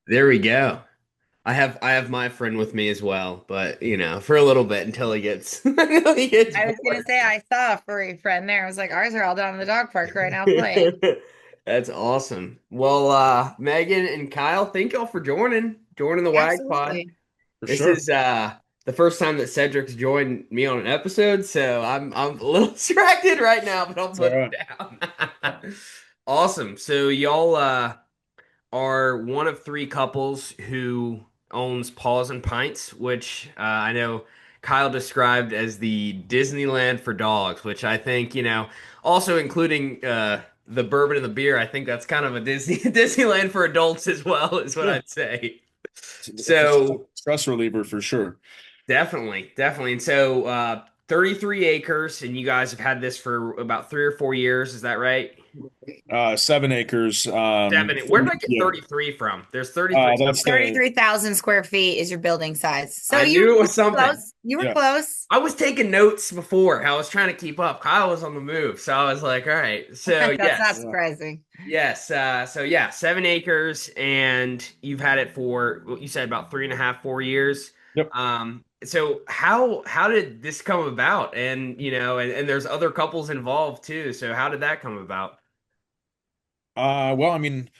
There we go. I have my friend with me as well, but for a little bit until he gets until he gets I was gonna bored. say I saw a furry friend there. I was like, ours are all down in the dog park right now playing. That's awesome. Well, Megan and Kyle, thank y'all for joining the WAG pod. Absolutely. For This sure. is the first time that Cedric's joined me on an episode, so I'm a little distracted right now, but I'll It's all put it right. down. Awesome. So y'all are one of three couples who owns Paws and Pints, which I know Kyle described as the Disneyland for dogs, which I think, also including the bourbon and the beer, I think that's kind of a Disney Disneyland for adults as well, is what Yeah. I'd say. It's a So stress reliever for sure. definitely, definitely. And so 33 acres, and you guys have had this for about 3 or 4 years, is that right? 7 acres. Seven. Where did I get Yeah. 33 from? There's 33 That's somewhere. the 33,000 square feet is your building size. So I you knew it were was something. close. You were yeah. close. I was taking notes before. I was trying to keep up. Kyle was on the move, so I was like, "All right." So That's not yes, Yeah. surprising. yes. So yeah, 7 acres, and you've had it for what you said about 3.5, 4 years. Yep. So how did this come about? And and there's other couples involved too. So how did that come about? Well, I mean,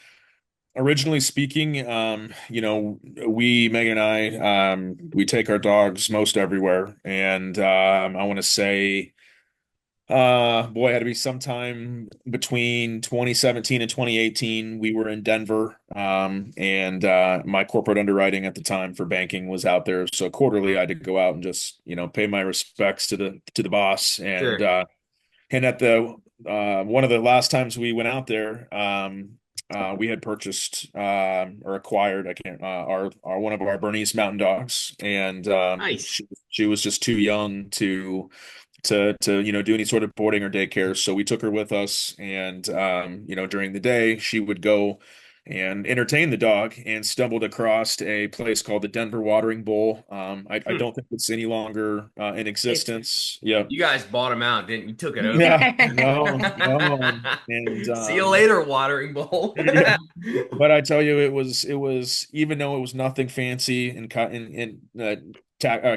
originally speaking, Megan and I, we take our dogs most everywhere, and I want to say. Boy, it had to be sometime between 2017 and 2018. We were in Denver, and my corporate underwriting at the time for banking was out there. So quarterly, I had to go out and just, pay my respects to the boss. Sure. And at the one of the last times we went out there, we had purchased or acquired, I can't, our one of our Bernese Mountain Dogs, and Nice. she was just too young to do any sort of boarding or daycare. So we took her with us, and during the day she would go and entertain the dog, and stumbled across a place called the Denver Watering Bowl. I Hmm. don't think it's any longer in It's existence. Yeah. You guys bought him out, didn't you? Took it over. Yeah, no, no. And See you later, watering bowl. yeah, but I tell you, it was even though it was nothing fancy and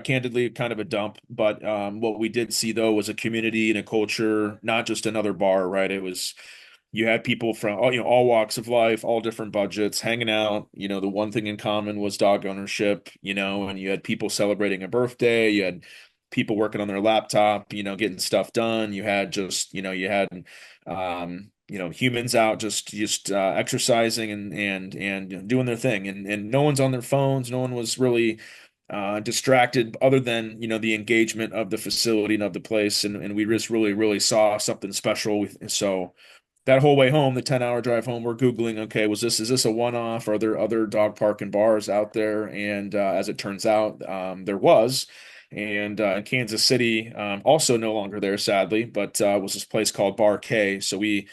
candidly kind of a dump. But what we did see though was a community and a culture, not just another bar, right? It was you had people from all walks of life, all different budgets, hanging out. The one thing in common was dog ownership. And you had people celebrating a birthday. You had people working on their laptop, getting stuff done. You had just, humans out just exercising and doing their thing, and no one's on their phones. No one was really distracted other than the engagement of the facility and of the place, and we just really saw something special. So that whole way home, the 10-hour drive home, we're Googling, okay, is this a one-off? Are there other dog park and bars out there? And as it turns out, there was. And in Kansas City, also no longer there, sadly, but was this place called Bar K. So we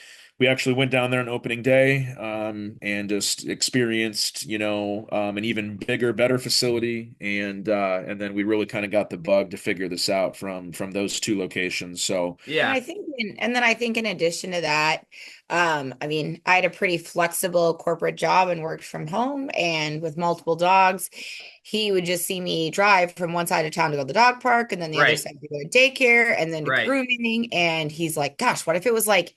actually went down there on opening day, and just experienced, an even bigger, better facility. And then we really kind of got the bug to figure this out from those two locations. So And Yeah, then I think in addition to that, I mean, I had a pretty flexible corporate job and worked from home, and with multiple dogs, he would just see me drive from one side of town to go to the dog park and then the other right, side to go to daycare and then to right. grooming. And he's like, gosh, what if it was like,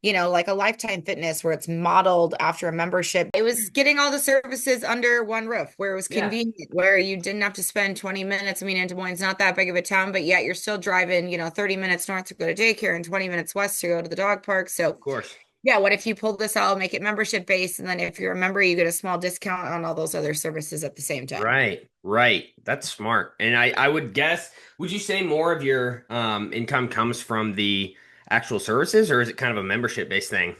like a Lifetime Fitness where it's modeled after a membership? It was getting all the services under one roof where it was Yeah, convenient, where you didn't have to spend 20 minutes. I mean, Des Moines is not that big of a town, but yet you're still driving, 30 minutes north to go to daycare and 20 minutes west to go to the dog park. So, of course. yeah, what if you pull this out, make it membership based, and then if you're a member, you get a small discount on all those other services at the same time? Right, right. That's smart. And I would guess, would you say more of your income comes from the actual services, or is it kind of a membership based thing?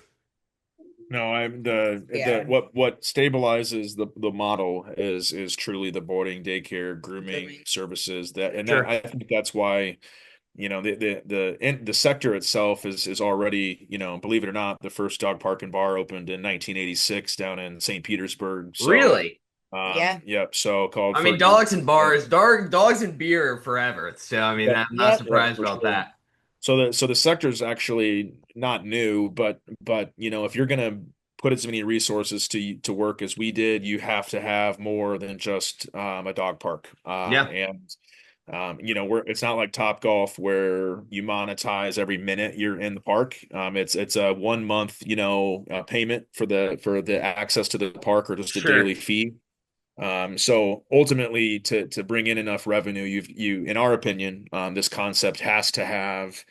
no, I'm the Yeah. what stabilizes the model is truly the boarding, daycare, grooming Grooming. services, that Sure. I think that's why the sector itself is already, believe it or not, the first dog park and bar opened in 1986 down in St. Petersburg. So Really? Yeah. yep, so called I mean, Fergie. dogs and bars, dogs and beer forever. So I mean, Yep, I'm not Yep. yep, surprised for about sure. that. So the sector is actually not new, but if you're gonna put as many resources to work as we did, you have to have more than just a dog park. Yeah, And it's not like Top Golf where you monetize every minute you're in the park. It's a 1 month, payment for the access to the park or just a sure. daily fee. So ultimately, to bring in enough revenue, in our opinion, this concept has to have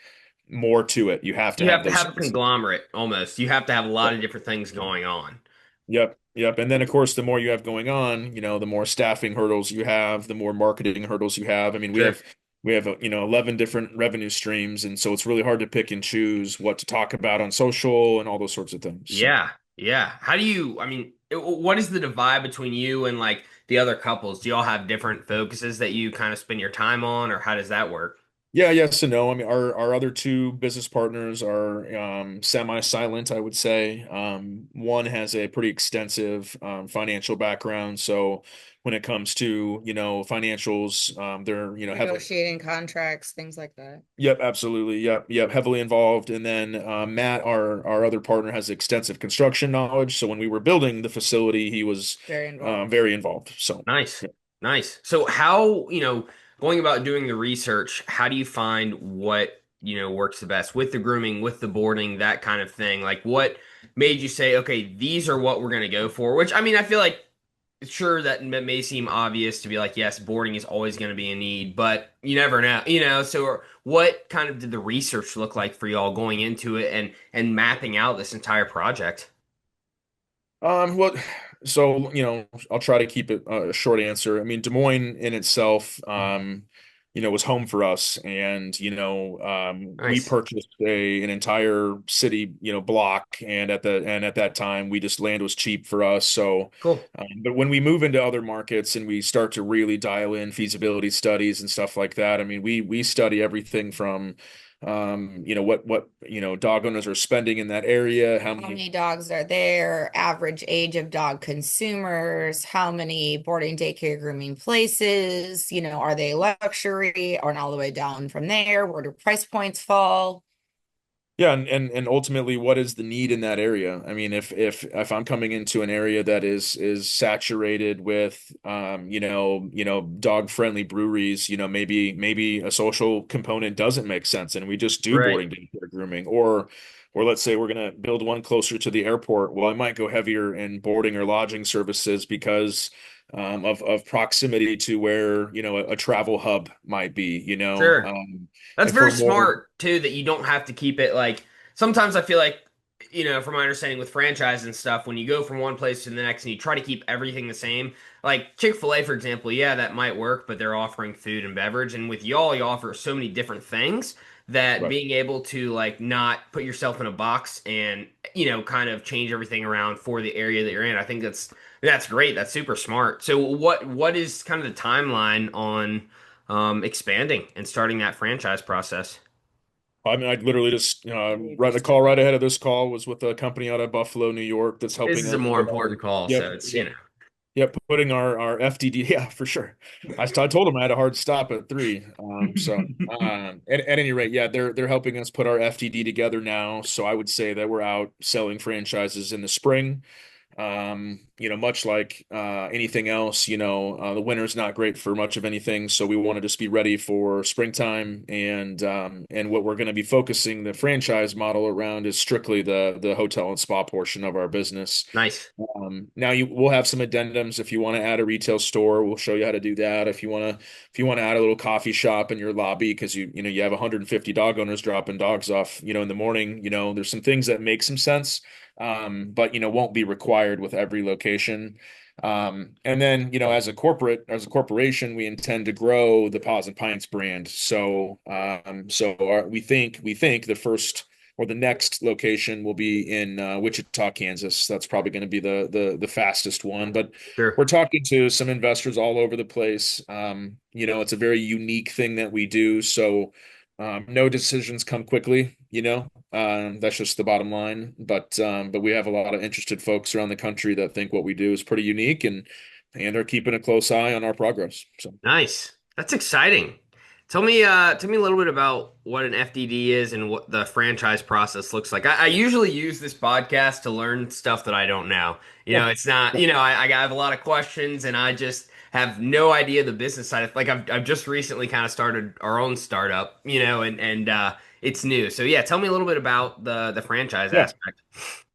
more to it. You have to You have have to those have a services. conglomerate almost. You have to have a lot of different things going on. Yep, yep. And then of course, the more you have going on, the more staffing hurdles you have, the more marketing hurdles you have. I mean, we Sure. have we have 11 different revenue streams, and so it's really hard to pick and choose what to talk about on social and all those sorts of things. So. Yeah, yeah. How do you, I mean, what is the divide between you and like the other couples? Do y'all have different focuses that you kind of spend your time on, or how does that work? Yeah, yes and no. I mean, our other two business partners are semi-silent, I would say. One has a pretty extensive financial background, so when it comes to, financials, they're, heavily. Negotiating contracts, things like that. Yep, absolutely. Yep, yep, heavily involved. And then Matt, our other partner, has extensive construction knowledge. So when we were building the facility, he was Very involved. very involved. So. Nice, nice. So how, going about doing the research, how do you find what, works the best with the grooming, with the boarding, that kind of thing? Like what made you say, okay, these are what we're going to go for? Which, I mean, I feel like sure that may seem obvious to be like, yes, boarding is always going to be a need, but you never know, So what kind of did the research look like for y'all going into it and mapping out this entire project? Well, so, I'll try to keep it a short answer. I mean, Des Moines in itself, was home for us, and we Nice. purchased an entire city, block, and at that time, we just land was cheap for us. So, Cool. but when we move into other markets and we start to really dial in feasibility studies and stuff like that, I mean, we study everything from what dog owners are spending in that area, how How many. many dogs are there? Average age of dog consumers? How many boarding, daycare, grooming places? Are they luxury or all the way down from there? Where do price points fall? Yeah, and ultimately, what is the need in that area? I mean, if I'm coming into an area that is saturated with dog friendly breweries, maybe a social component doesn't make sense, and we just do Right. boarding daycare grooming, or let's say we're gonna build one closer to the airport. Well, I might go heavier in boarding or lodging services because of proximity to where a travel hub might be. Sure. That's If very we're more. smart too, that you don't have to keep it like sometimes I feel like, from my understanding with franchise and stuff, when you go from one place to the next and you try to keep everything the same, like Chick-fil-A, for example, yeah, that might work, but they're offering food and beverage. And with y'all, you offer so many different things that Right. being able to like not put yourself in a box and, kind of change everything around for the area that you're in, I think that's great. That's super smart. So what is kind of the timeline on expanding and starting that franchise process? I mean, I literally just You right the just call right ahead of this call was with a company out of Buffalo, New York, that's This helping is a us more put our. important call, Yep, so it's, yep, yep, putting our FDD. Yeah, for sure. I told them I had a hard stop at 3. At any rate, yeah, they're helping us put our FDD together now. So I would say that we're out selling franchises in the spring. Much like anything else, the winter's not great for much of anything, so we want to just be ready for springtime. And what we're going to be focusing the franchise model around is strictly the hotel and spa portion of our business. nice. Now we'll have some addendums if you want to add a retail store. We'll show you how to do that. If you want to add a little coffee shop in your lobby because you have 150 dog owners dropping dogs off, in the morning, there's some things that make some sense, but won't be required with every location. And then, as a corporation, we intend to grow the Paws and Pints brand. We think the first or the next location will be in Wichita, Kansas. That's probably going to be the fastest one. But we're Sure. talking to some investors all over the place. It's a very unique thing that we do. So no decisions come quickly. That's just the bottom line. But we have a lot of interested folks around the country that think what we do is pretty unique and are keeping a close eye on our progress. So. Nice. That's exciting. Tell me a little bit about what an FDD is and what the franchise process looks like. I usually use this podcast to learn stuff that I don't know. Yeah. It's not, I have a lot of questions and I just have no idea the business side of like I've just recently kind of started our own startup, and it's new. So yeah, tell me a little bit about the franchise Yeah. aspect.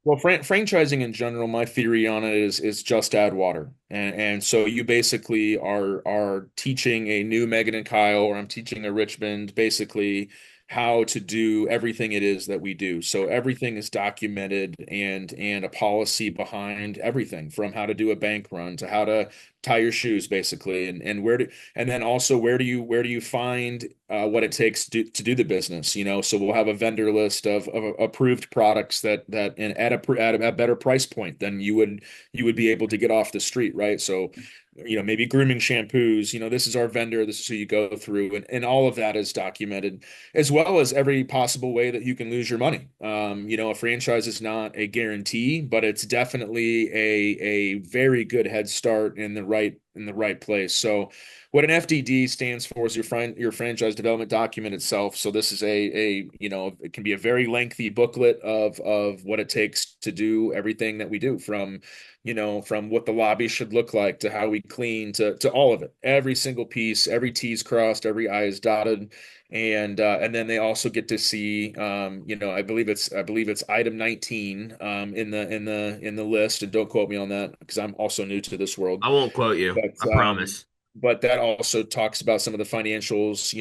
Well, franchising in general, my theory on it is just add water, and so you basically are teaching a new Megan and Kyle, or I'm teaching a Richmond, basically how to do everything it is that we do. So everything is documented and a policy behind everything, from how to do a bank run to how to tie your shoes, basically, and where to, and then also where do you find what it takes to do the business, so we'll have a vendor list of approved products that and at a better price point than you would be able to get off the street, right? So maybe grooming shampoos, this is our vendor, this is who you go through, and all of that is documented, as well as every possible way that you can lose your money. A franchise is not a guarantee, but it's definitely a very good head start in the right place. So what an FDD stands for is your franchise development document itself. So this is it can be a very lengthy booklet of what it takes to do everything that we do, from what the lobby should look like to how we clean to all of it, every single piece, every T is crossed, every I is dotted, and then they also get to see, I believe it's item 19 in the list, and don't quote me on that because I'm also new to this world. I won't quote you. I But promise. but that also talks about some of the financials,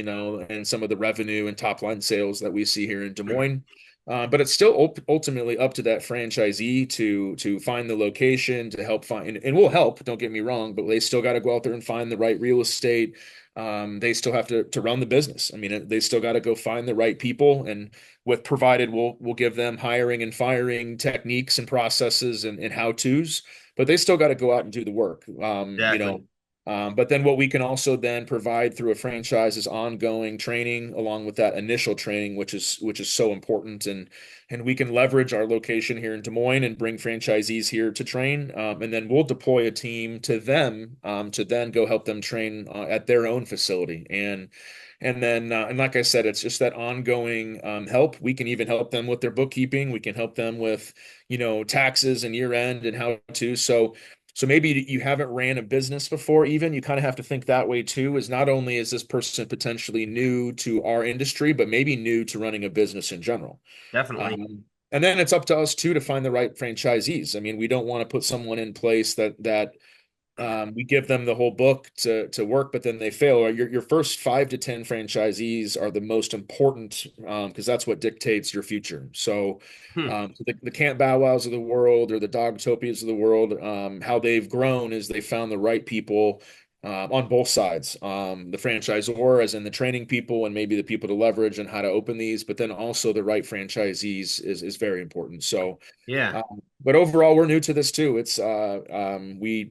and some of the revenue and top line sales that we see here in Des Moines. But it's still ultimately up to that franchisee to find the location, to help find, and we'll help, don't get me wrong, but they still got to go out there and find the right real estate. They still have to run the business. I mean, they still got to go find the right people, and with provided we'll give them hiring and firing techniques and processes and how-tos, but they still got to go out and do the work. Exactly. But then what we can also then provide through a franchise is ongoing training along with that initial training, which is so important. And we can leverage our location here in Des Moines and bring franchisees here to train. And then we'll deploy a team to them, to then go help them train at their own facility. And like I said, it's just that ongoing help. We can even help them with their bookkeeping. We can help them with, taxes and year end and how to. So maybe you haven't ran a business before, even you kind of have to think that way too, is not only is this person potentially new to our industry, but maybe new to running a business in general. Definitely. And then it's up to us too to find the right franchisees. I mean, we don't want to put someone in place that we give them the whole book to work, but then they fail. Or your first 5 to 10 franchisees are the most important, because that's what dictates your future. So, Hmm. the Camp Bow Wows of the world, or the Dogtopias of the world, how they've grown is they found the right people on both sides. The franchisor, as in the training people and maybe the people to leverage and how to open these, but then also the right franchisees is very important. So, Yeah. but overall, we're new to this too. It's we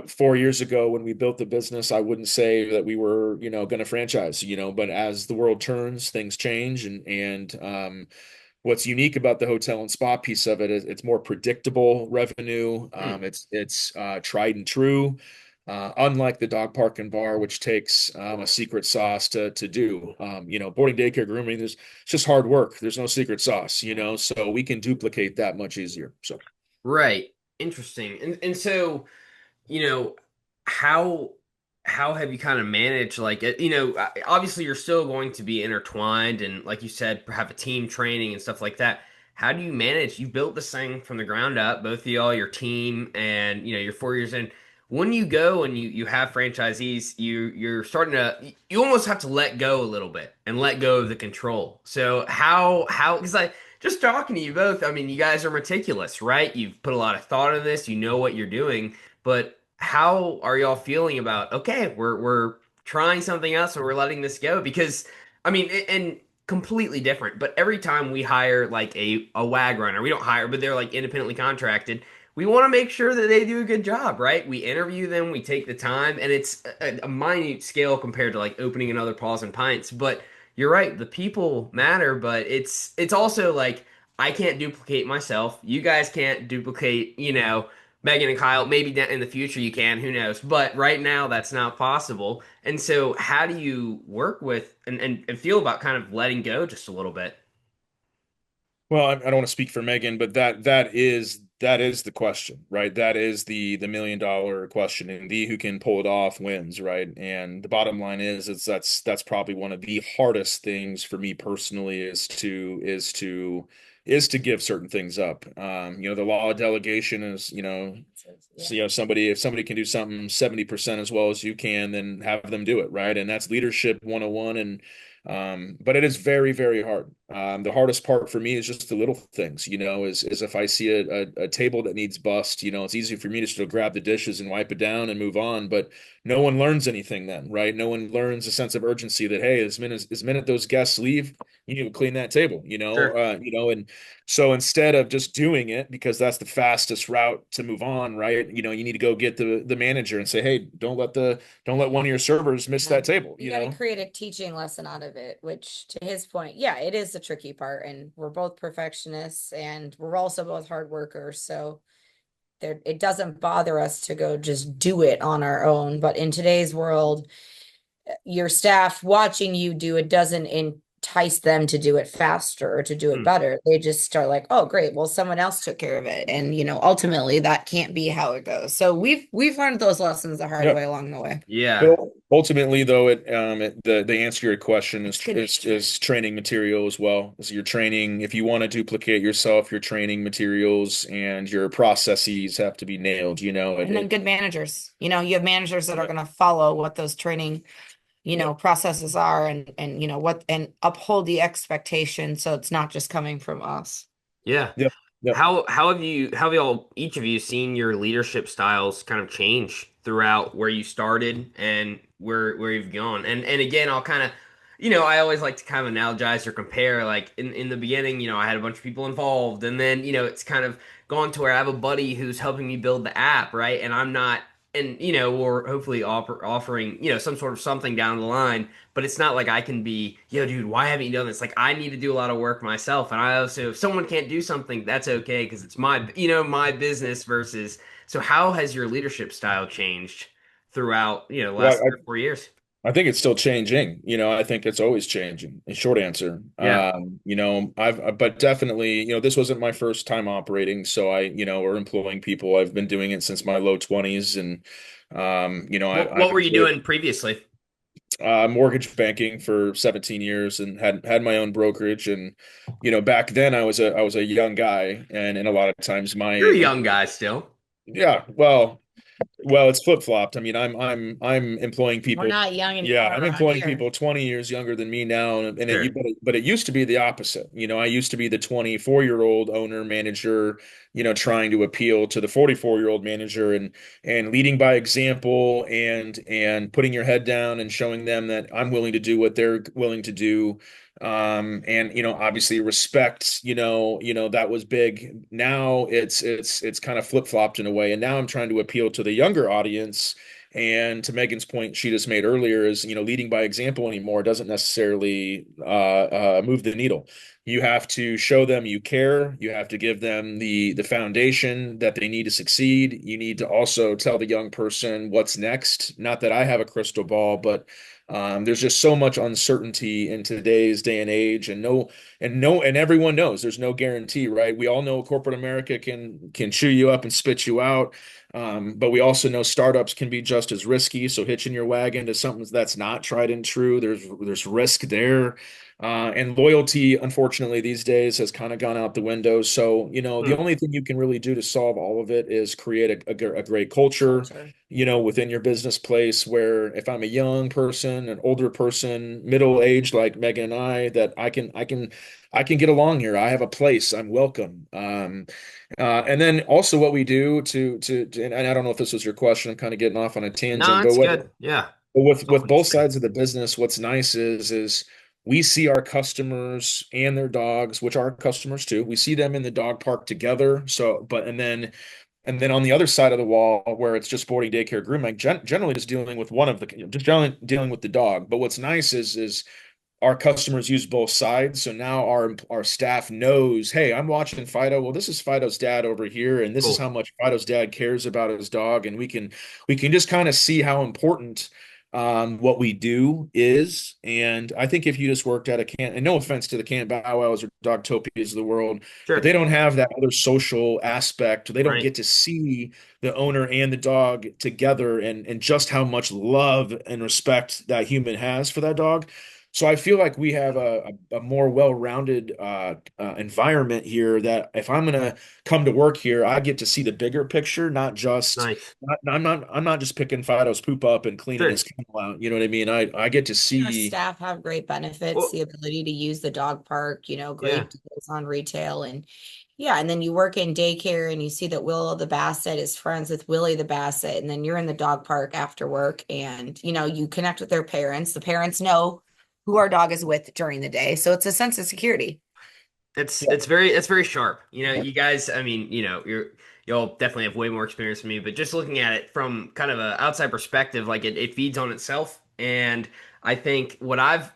4 years ago when we built the business, I wouldn't say that we were, going to franchise, but as the world turns, things change. And what's unique about the hotel and spa piece of it is it's more predictable revenue. Hmm. It's tried and true. Unlike the dog park and bar, which takes a secret sauce to do. Boarding, daycare, grooming, it's just hard work. There's no secret sauce, so we can duplicate that much easier. So. Right. Interesting. And so, you know, how how have you kind of managed like obviously you're still going to be intertwined and like you said, have a team training and stuff like that. How do you manage? You built this thing from the ground up, both of y'all, your team, and you're 4 years in. When you go and you have franchisees, you're starting to you almost have to let go a little bit and let go of the control. So how because I just talking to you both, I mean, you guys are meticulous, right? You've put a lot of thought in this, you know what you're doing, but how are y'all feeling about, okay, we're trying something else and we're letting this go? Because I mean, and completely different, but every time we hire like a wag runner, we don't hire, but they're like independently contracted. We want to make sure that they do a good job, right? We interview them, we take the time, and it's a minute scale compared to like opening another Paws and Pints. But you're right, the people matter, but it's also like I can't duplicate myself. You guys can't duplicate, Megan and Kyle. Maybe in the future you can, who knows? But right now that's not possible. And so, how do you work with and feel about kind of letting go just a little bit? Well, I don't want to speak for Megan, but that is the question, right? That is the $1 million question, and the who can pull it off wins, right? And the bottom line is that's probably one of the hardest things for me personally is to give certain things up. The law of delegation is, Yeah. so, somebody if somebody can do something 70% as well as you can, then have them do it, right? And that's leadership 101. And but it is very, very hard. The hardest part for me is just the little things, is if I see a table that needs bust, it's easy for me to just grab the dishes and wipe it down and move on, but no one learns anything then, right? No one learns a sense of urgency that, hey, as minute those guests leave, you need to clean that table, Sure. and so instead of just doing it because that's the fastest route to move on, right? You need to go get the manager and say, hey, don't let one of your servers miss Yeah. that table, You got to create a teaching lesson out of it, which to his point, yeah, it is the tricky part. And we're both perfectionists and we're also both hard workers. So there, it doesn't bother us to go just do it on our own. But in today's world, your staff watching you do it doesn't entice them to do it faster or to do it Hmm. better. They just start like, oh, great, well, someone else took care of it. And ultimately that can't be how it goes. So we've learned those lessons the hard Yeah. way along the way. Yeah. But ultimately, though, the answer to your question It's is good is nature. is training material as well. So your training, if you want to duplicate yourself, your training materials and your processes have to be nailed. And then It good managers. You have managers that are going to follow what those training, Yep. processes are and what and uphold the expectation so it's not just coming from us. Yeah. Yep. Yep. How have y'all each of you seen your leadership styles kind of change throughout where you started and where you've gone? And again, I'll kind of I always like to kind of analogize or compare like in the beginning, I had a bunch of people involved and then, it's kind of gone to where I have a buddy who's helping me build the app, right? And I'm not and or hopefully offering, some sort of something down the line, but it's not like I can be, yo, dude, why haven't you done this? Like, I need to do a lot of work myself. And I also, if someone can't do something, that's okay because it's my business versus. So, how has your leadership style changed throughout, the Well, last 3 or 4 years? I think it's still changing. I think it's always changing. A short answer. Yeah. But definitely, this wasn't my first time operating, so or employing people. I've been doing it since my low 20s, and I've What were you enjoyed doing previously? mortgage banking for 17 years and had my own brokerage. And back then I was a young guy, and a lot of times You're a young guy still. yeah, well, it's flip-flopped. I mean, I'm employing We're people. not young Yeah, anymore I'm around employing here. people 20 years younger than me now, and Sure. but it used to be the opposite. I used to be the 24-year-old owner manager, trying to appeal to the 44-year-old manager and leading by example and putting your head down and showing them that I'm willing to do what they're willing to do. And obviously respect, that was big. Now it's kind of flip-flopped in a way, and now I'm trying to appeal to the younger audience. And to Megan's point she just made earlier is, leading by example anymore doesn't necessarily move the needle. You have to show them you care. You have to give them the foundation that they need to succeed. You need to also tell the young person what's next. Not that I have a crystal ball, but there's just so much uncertainty in today's day and age, and everyone knows there's no guarantee, right? We all know corporate America can chew you up and spit you out, but we also know startups can be just as risky. So hitching your wagon to something that's not tried and true, there's risk there. And loyalty, unfortunately, these days has kind of gone out the window. So, the Hmm. only thing you can really do to solve all of it is create a great culture, Culture. within your business place where if I'm a young person, an older person, middle aged like Megan and I, that I can get along here. I have a place. I'm welcome. And then also what we do and I don't know if this was your question. I'm kind of getting off on a No, tangent, but it's good. Yeah. with It's both free. sides of the business, what's nice is we see our customers and their dogs, which are customers too. We see them in the dog park together. So, and then on the other side of the wall, where it's just boarding, daycare, grooming, generally just dealing with one of the, just generally dealing with the dog. But what's nice is our customers use both sides. So now our staff knows, hey, I'm watching Fido. Well, this is Fido's dad over here, and this is Cool. how much Fido's dad cares about his dog, and we can just kind of see how important what we do is. And I think if you just worked at a can, and no offense to the Can Bow Wows or Dogtopias of the world, but they Sure. don't have that other social aspect. They don't Right. get to see the owner and the dog together, and just how much love and respect that human has for that dog. So I feel like we have a more well-rounded environment here, that if I'm gonna come to work here, I get to see the bigger picture, not just Nice. I'm not just picking Fido's poop up and cleaning his Sure. kennel out. You know what I mean? I get to Our see. staff have great benefits, Well, the ability to use the dog park, yeah. great deals on retail. And yeah, and then you work in daycare and you see that Willow the Basset is friends with Willie the Basset. And then you're in the dog park after work and, you connect with their parents. The parents know who our dog is with during the day. So it's a sense of security. It's very sharp. You guys, I mean, you'll definitely have way more experience than me, but just looking at it from kind of a outside perspective, like it feeds on itself. And I think what I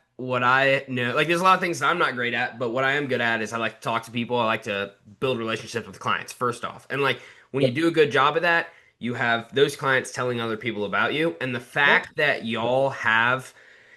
know, like there's a lot of things that I'm not great at, but what I am good at is I like to talk to people. I like to build relationships with clients first off. And like when you Yep. do a good job of that, you have those clients telling other people about you. And the Yep. fact that y'all have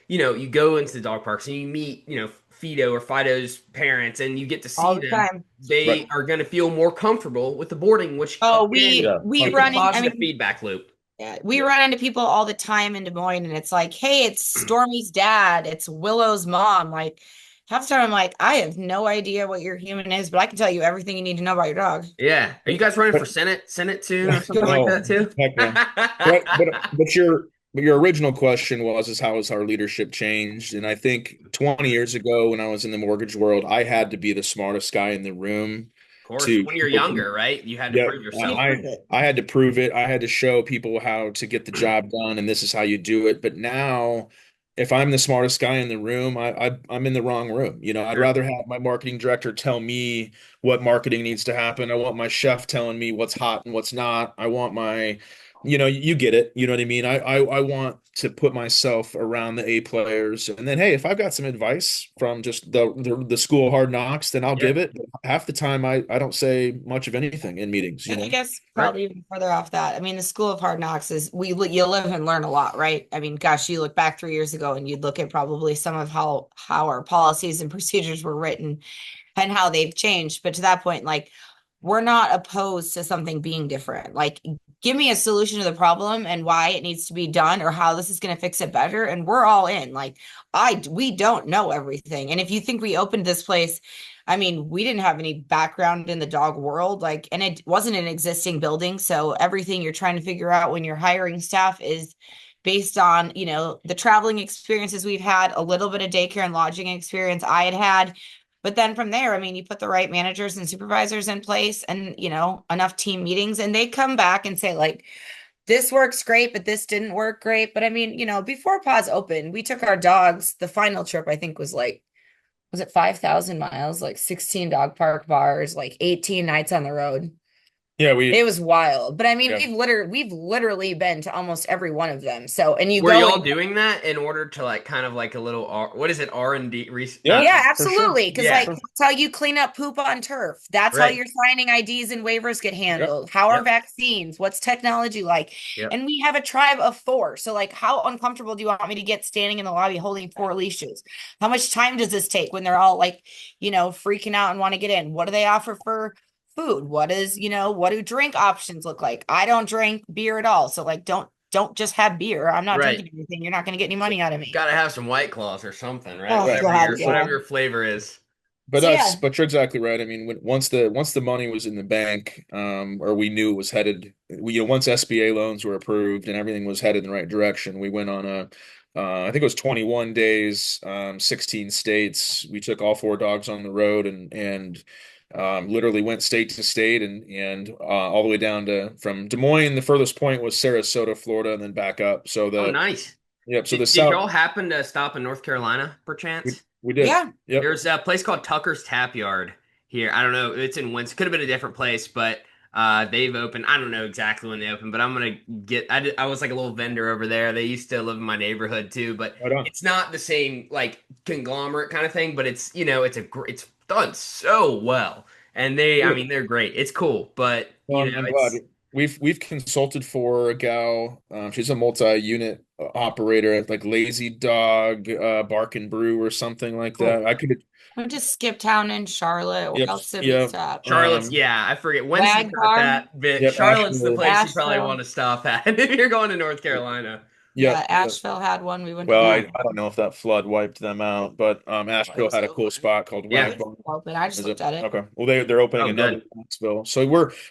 you go into the dog parks and you meet, Fido or Fido's parents and you get to All see the them, time. they Right. are going to feel more comfortable with the boarding, which Oh, again, we Yeah. we it's a 100%. run in, I positive mean, feedback loop. yeah, we run into people all the time in Des Moines, and it's like, hey, it's Stormy's dad, it's Willow's mom. Like, half the time I'm like, I have no idea what your human is, but I can tell you everything you need to know about your dog. Yeah. Are you guys running for Senate soon or something like No, that too? heck no. But your original question was, is how has our leadership changed? And I think 20 years ago, when I was in the mortgage world, I had to be the smartest guy in the room Of course, to when you're show people. younger, right? You had to Yep. prove You yourself. prove it. I had to prove it. I had to show people how to get the job done, and this is how you do it. But now, if I'm the smartest guy in the room, I'm in the wrong room. I'd Sure. rather have my marketing director tell me what marketing needs to happen. I want my chef telling me what's hot and what's not. I want my, you get it. You know what I mean? I want to put myself around the A players, and then hey, if I've got some advice from just the school of hard knocks, then I'll give Yep. it. But half the time, I don't say much of anything in meetings. And I guess Right. probably even further off that. I mean, the School of Hard Knocks is you live and learn a lot, right? I mean, gosh, you look back 3 years ago and you'd look at probably some of how our policies and procedures were written and how they've changed. But to that point, like we're not opposed to something being different. Like give me a solution to the problem and why it needs to be done or how this is going to fix it better. And we're all in. Like we don't know everything. And if you think we opened this place, I mean, we didn't have any background in the dog world, like, and it wasn't an existing building. So everything you're trying to figure out when you're hiring staff is based on, the traveling experiences we've had, a little bit of daycare and lodging experience I had had. But then from there, I mean, you put the right managers and supervisors in place and, enough team meetings, and they come back and say, like, this works great, but this didn't work great. But I mean, before Paws opened, we took our dogs. The final trip, I think, was it 5,000 miles, like 16 dog park bars, like 18 nights on the road. Yeah, It was wild. But I mean, yeah, we've literally been to almost every one of them. So, and you Were go y'all and doing that in order to like kind of like a little what is it, R&D yeah, yeah, for sure. absolutely. Because yeah, like that's how you clean up poop on turf. That's how right. your signing IDs and waivers get Yep, handled. How are Yep. vaccines? What's technology like? Yep. And we have a tribe of four. So like how uncomfortable do you want me to get standing in the lobby holding four leashes? How much time does this take when they're all like, freaking out and want to get in? What do they offer for food? What do drink options look like? I don't drink beer at all. So like don't just have beer. I'm not Right. drinking anything. You're not going to get any So money out of me. gotta have some White Claws or something, right? Oh right, Whatever God, your yeah. whatever your flavor is. So yeah, but you're exactly right. I mean, once the money was in the bank, or we knew it was headed, once SBA loans were approved and everything was headed in the right direction, we went on I think it was 21 days, 16 states. We took all four dogs on the road, and literally went state to state, and all the way down to from Des Moines. The furthest point was Sarasota, Florida, and then back up. So Oh, the nice. yep. So the Did south y'all happen to stop in North Carolina, we perchance? we did. yeah. Yep. There's a place called Tucker's Tap Yard here. I don't know. It's in Winston. Could have been a different place, but They've opened. I don't know exactly when they opened, but I'm gonna get. I was like a little vendor over there. They used to live in my neighborhood too, but Right on. it's not the same like conglomerate kind of thing. But it's it's done so well, and I Good. mean, they're great. It's cool, but Well, I'm glad. it's We've consulted for a gal. She's a multi-unit operator at like Lazy Dog, Bark and Brew or something like cool. that. I could. I'm just Skip Town in Charlotte. Where Yep. else did we Yep. stop? Charlotte's, yeah, I forget. Wency's Wag got Bar, that, but Yep. Charlotte's the Asheville. place you probably want Asheville. to stop at if you're going to North Carolina. Yeah, Yep. Yep. Asheville had one. We went to Well, that. I don't know if that flood wiped them out, but It Asheville was had a cool open. spot called Yeah. Wag It's Bar. open. I just Is looked it at it. okay? Well, they're opening Oh, another good. in Knoxville, so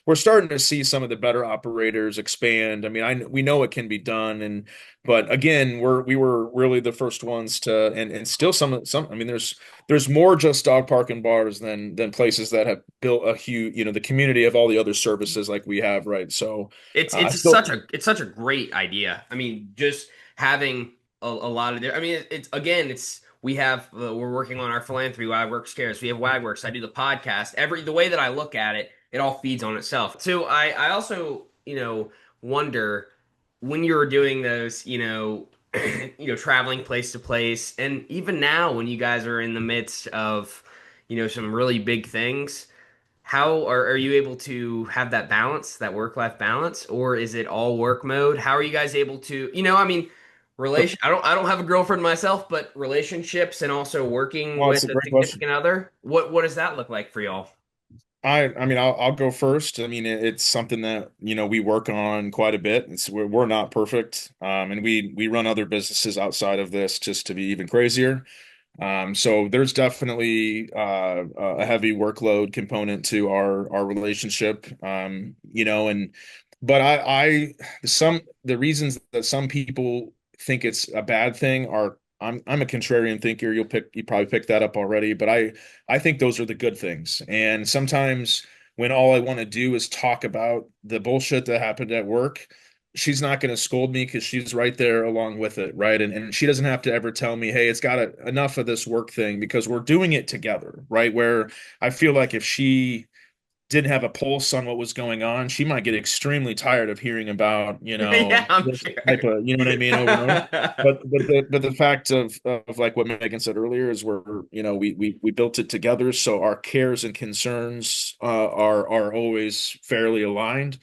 we're starting to see some of the better operators expand. I mean, we know it can be done, and but again, we were really the first ones to, and still some. I mean, there's more just dog park and bars than places that have built a huge, the community of all the other services like we have, right? So I still. It's such a great idea. I mean, just having a lot of I mean, it's again, it's we have we're working on our philanthropy. Wagworks Cares. We have Wagworks. I do the podcast. The way that I look at it, it all feeds on itself. So I also wonder when you're doing those traveling place to place, and even now when you guys are in the midst of some really big things, how are you able to have that balance, that work-life balance, or is it all work mode? How are you guys able to, I mean, I don't have a girlfriend myself, but relationships and also working Well, it's with a a great question. significant other, what does that look like for y'all? I mean, I'll go first. I mean, it's something that, we work on quite a bit. We're not perfect. And we run other businesses outside of this just to be even crazier. So there's definitely a heavy workload component to our relationship. And but the reasons that some people think it's a bad thing are I'm a contrarian thinker. You probably picked that up already, but I think those are the good things. And sometimes when all I want to do is talk about the bullshit that happened at work, she's not going to scold me because she's right there along with it, right? And she doesn't have to ever tell me, hey, it's got enough of this work thing because we're doing it together, right? Where I feel like if she didn't have a pulse on what was going on, she might get extremely tired of hearing about, Yeah, I'm this type sure. of, you know what I mean, over and over. But the fact of like what Megan said earlier is we built it together, so our cares and concerns are always fairly aligned.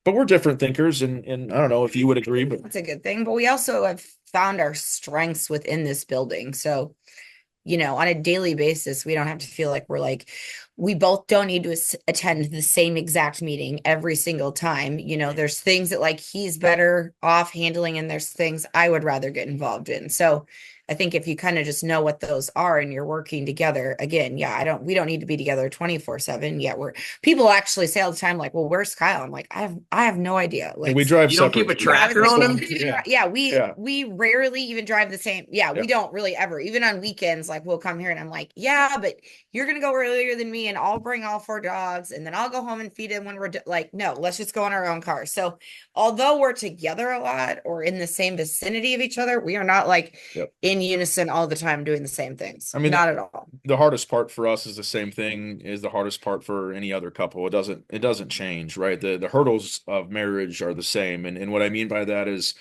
But we're different thinkers, and I don't know if you would agree, but That's a good thing. But we also have found our strengths within this building. So, on a daily basis, we don't have to feel like we both don't need to attend the same exact meeting every single time. There's things that like he's better off handling, and there's things I would rather get involved in. So I think if you kind of just know what those are and you're working together, again, yeah, we don't need to be together 24/7. Yeah, people actually say all the time, like, well, where's Kyle? I'm like, I have no idea. and Like, we drive You don't keep separate a yeah, I streets. was tracker like, on So them? yeah, yeah, we yeah, we rarely even drive the same. Yeah, yeah, we don't really ever. Even on weekends, like we'll come here and I'm like, yeah, but you're gonna go earlier than me, and I'll bring all four dogs, and then I'll go home and feed them when like, no, let's just go in our own car. So although we're together a lot or in the same vicinity of each other, we are not like yep. in unison all the time doing the same things. I mean, Not at all. the hardest part for us is the same thing is the hardest part for any other couple. It doesn't change, right? The hurdles of marriage are the same. And what I mean by that is,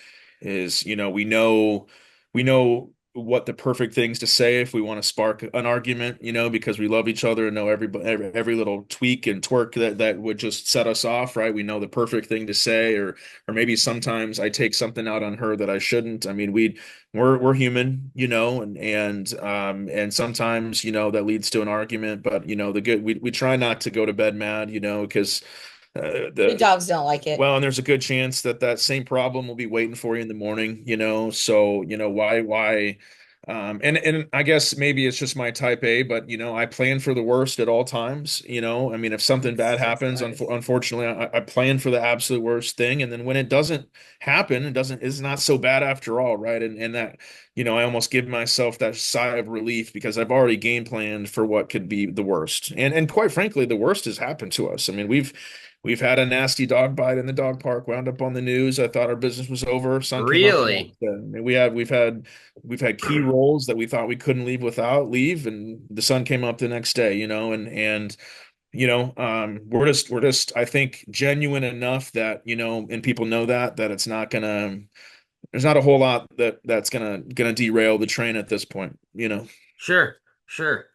we know what the perfect things to say if we want to spark an argument, because we love each other and know every little tweak and twerk that would just set us off, right? We know the perfect thing to say, or maybe sometimes I take something out on her that I shouldn't. I mean, we're human, and sometimes, that leads to an argument, but the good we try not to go to bed mad, because The the dogs don't like it. well, and there's a good chance that same problem will be waiting for you in the morning, so why and I guess maybe it's just my type A, but I plan for the worst at all times. I mean, if something bad happens, unfortunately, I plan for the absolute worst thing, and then when it doesn't happen, it's not so bad after all, right? And that, I almost give myself that sigh of relief because I've already game planned for what could be the worst. And quite frankly, the worst has happened to us. I mean, we've had a nasty dog bite in the dog park, wound up on the news. I thought our business was over. Son came up the next Really? day. And we've had key roles that we thought we couldn't leave, and the sun came up the next day, and we're just I think genuine enough that, and people know that it's not gonna there's not a whole lot that's gonna derail the train at this point, Sure, sure.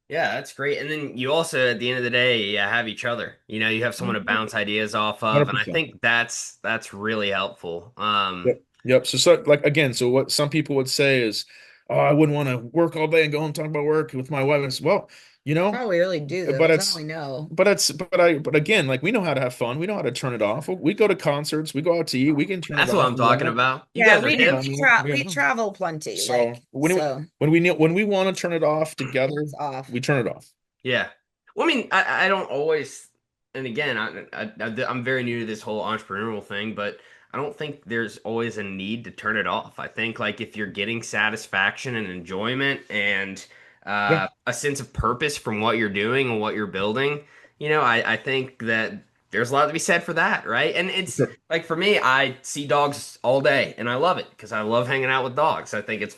Yeah, that's great. And then you also, at the end of the day, yeah, have each other. You have someone to bounce ideas off of, and I 100%. think that's really helpful. Yep. Yep. So like again, so what some people would say is, oh, I wouldn't want to work all day and go home and talk about work with my wife. And well, you know, Probably really do though, but because I only it's know. but again, like we know how to have fun. We know how to turn it off. We go to concerts, we go out to eat, we can turn it That's what off. I'm talking about. You Yeah, guys are we You know, do. I hip. mean, We travel plenty, so so when we want to turn it off together, it's off. we turn it off. Yeah. Well, I mean, I don't always, and again, I'm very new to this whole entrepreneurial thing, but I don't think there's always a need to turn it off. I think like if you're getting satisfaction and enjoyment and Yeah, a sense of purpose from what you're doing and what you're building, I think that there's a lot to be said for that, right? And it's sure. like for me, I see dogs all day and I love it because I love hanging out with dogs. I think it's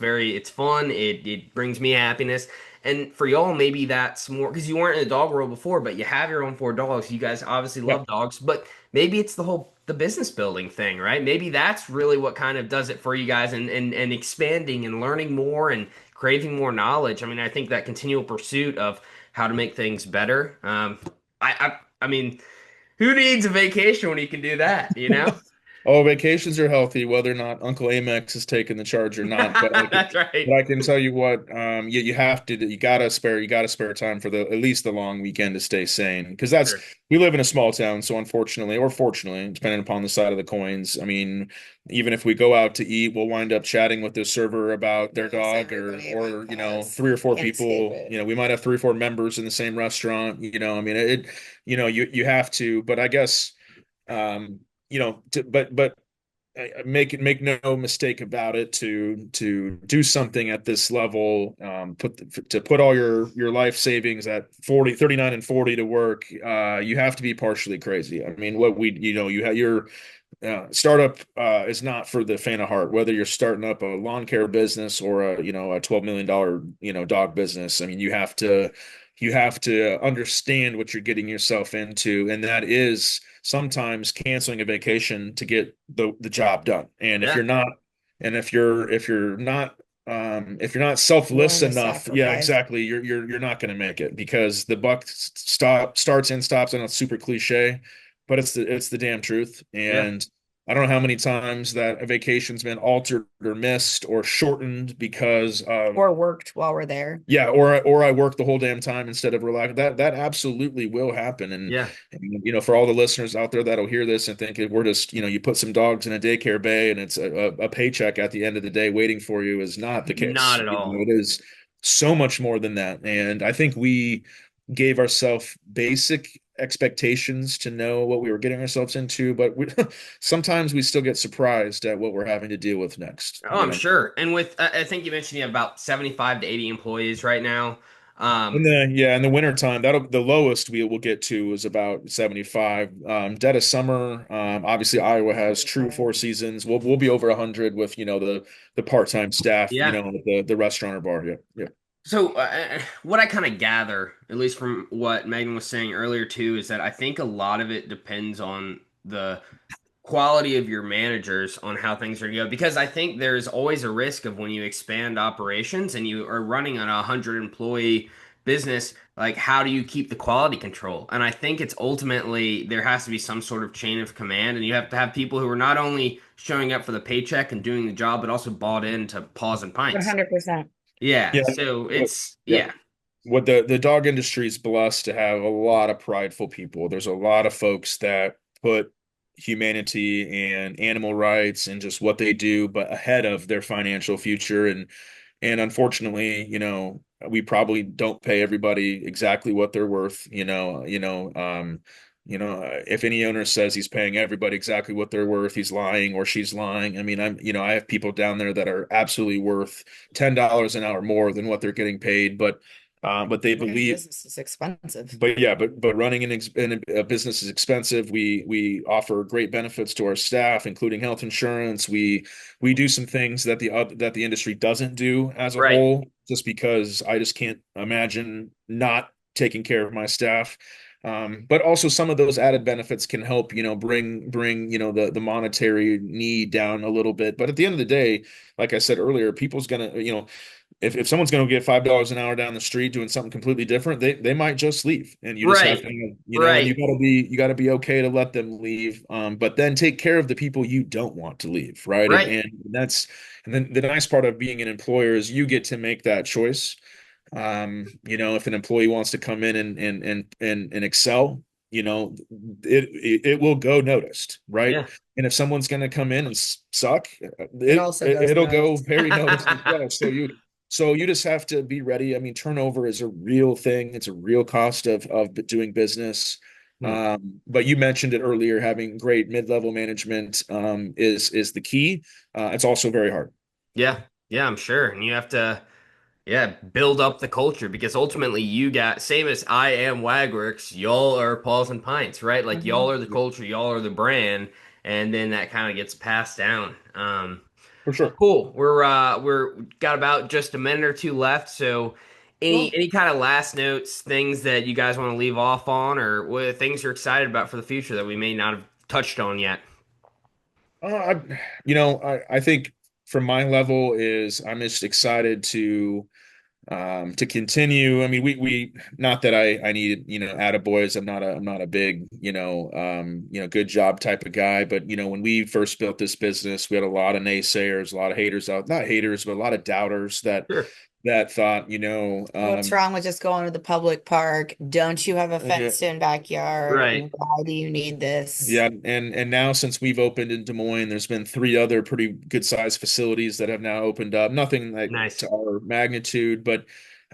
fun. It brings me happiness. And for y'all, maybe that's more because you weren't in the dog world before, but you have your own four dogs. You guys obviously Yeah. love dogs, but maybe it's the business building thing, right? Maybe that's really what kind of does it for you guys and expanding and learning more and craving more knowledge. I mean, I think that continual pursuit of how to make things better. I mean, who needs a vacation when you can do that, you know? Oh, vacations are healthy, whether or not Uncle Amex is taking the charge or not. That's right. But I can tell you what, you have to, you gotta spare time for at least the long weekend to stay sane. Because Sure. we live in a small town, so unfortunately, or fortunately, depending upon the side of the coins, I mean, even if we go out to eat, we'll wind up chatting with the server about their Yes, dog, everybody about or pause. 3 or 4 Can't escape people. it. We might have 3 or 4 members in the same restaurant. I mean, you have to. But I guess, but make no mistake about it, to do something at this level, to put all your life savings at 39 and 40 to work. You have to be partially crazy. I mean, what we you have your startup is not for the faint of heart, whether you're starting up a lawn care business or a $12 million dog business. I mean, you have to understand what you're getting yourself into, and that is sometimes canceling a vacation to get the job done. And if Yeah. you're not, and if you're not selfless Willing to enough, yeah, sacrifice. exactly, you're not going to make it, because the buck starts and stops. I know it's super cliche, but it's the damn truth. Yeah. And I don't know how many times that a vacation's been altered or missed or shortened because of, Or worked while we're there. yeah, or I work the whole damn time instead of relax. That absolutely will happen. Yeah. And for all the listeners out there that'll hear this and think we're just, you put some dogs in a daycare bay and it's a paycheck at the end of the day waiting for you, is not the Not case. at all. It is so much more than that. And I think we gave ourselves basic expectations to know what we were getting ourselves into, but sometimes we still get surprised at what we're having to deal with next, Oh, I'm sure. And with, I think you mentioned you have about 75 to 80 employees right now. In Um, the winter time, that'll the lowest we will get to is about 75. Dead of summer, obviously Iowa has true 4 seasons. We'll be over 100 with the part-time staff, yeah. at the restaurant or bar. Yeah, yeah. So, what I kind of gather, at least from what Megan was saying earlier too, is that I think a lot of it depends on the quality of your managers on how things are going. Because I think there's always a risk of when you expand operations and you are running on a 100 employee business, like how do you keep the quality control? And I think it's ultimately there has to be some sort of chain of command, and you have to have people who are not only showing up for the paycheck and doing the job, but also bought into Paws and Pints. 100%. Yeah, Yeah. so What, it's yeah. yeah, What the dog industry is blessed to have a lot of prideful people. There's a lot of folks that put humanity and animal rights and just what they do, but ahead of their financial future. And unfortunately, we probably don't pay everybody exactly what they're worth. If any owner says he's paying everybody exactly what they're worth, he's lying or she's lying. I mean, I have people down there that are absolutely worth $10 an hour more than what they're getting paid, but they Running a believe. business is expensive. But yeah, but running a business is expensive. We offer great benefits to our staff, including health insurance. We do some things that the industry doesn't do as a right. whole, just because I just can't imagine not taking care of my staff. But also some of those added benefits can help, bring, the monetary need down a little bit. But at the end of the day, like I said earlier, people's gonna, if someone's going to get $5 an hour down the street doing something completely different, they might just leave, and you just have Right. to, and Right. you got to be okay to let them leave, but then take care of the people you don't want to leave, right? And Right. and that's and then the nice part of being an employer is you get to make that choice. If an employee wants to come in and excel, it will go noticed, right? Yeah. And if someone's going to come in and suck, It also goes it'll go noticed. very noticed as well. So you just have to be ready. I mean, turnover is a real thing. It's a real cost of doing business. Hmm. But you mentioned it earlier, having great mid-level management is the key. It's also very hard. Yeah. Yeah, I'm sure. And you have to, yeah, build up the culture because ultimately you got same as I am Wagworks, y'all are Paws and Pints, right? Like y'all Mhm. are the culture, y'all are the brand, and then that kind of gets passed down. For Well, sure. cool. We're got about just a minute or two left. So any Cool. any kind of last notes, things that you guys want to leave off on, or what things you're excited about for the future that we may not have touched on yet? I think from my level is I'm just excited to continue. I mean, we not that I need, attaboys. I'm not a big, good job type of guy, but when we first built this business, we had a lot of naysayers, a lot of haters out, not haters, but a lot of doubters Sure. that thought, What's wrong with just going to the public park? Don't you have a yeah, fenced-in backyard? Right. Why do you need this? yeah, and now since we've opened in Des Moines, there's been three other pretty good sized facilities that have now opened up. Nothing like Nice. to our magnitude, but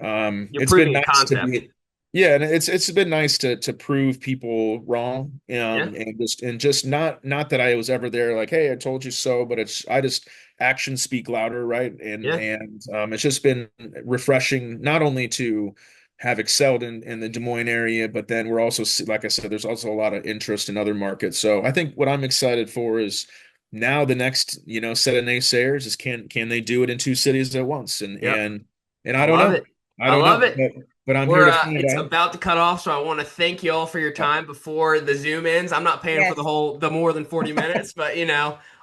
You're it's been proving a nice to concept. be, yeah, and it's been nice to prove people wrong, Yeah. and just not that I was ever there like, hey, I told you so, but I just actions speak louder, right? And Yeah. and it's just been refreshing not only to have excelled in the Des Moines area, but then we're also, like I said, there's also a lot of interest in other markets. So I think what I'm excited for is now the next, set of naysayers is can they do it in two cities at once? And Yep. and and I I don't love know. it. I I don't love know, it. but I'm here We're to find it's out. about to cut off, so I want to thank you all for your Yeah. time before the Zoom ends. I'm not paying for Yes. the more than 40 minutes, but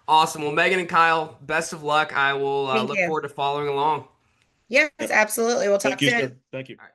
awesome. Well, Megan and Kyle, best of luck. I will Thank look you. forward to following along. Yes, Yep. absolutely. We'll talk Thank you, soon. sir. Thank you. All right.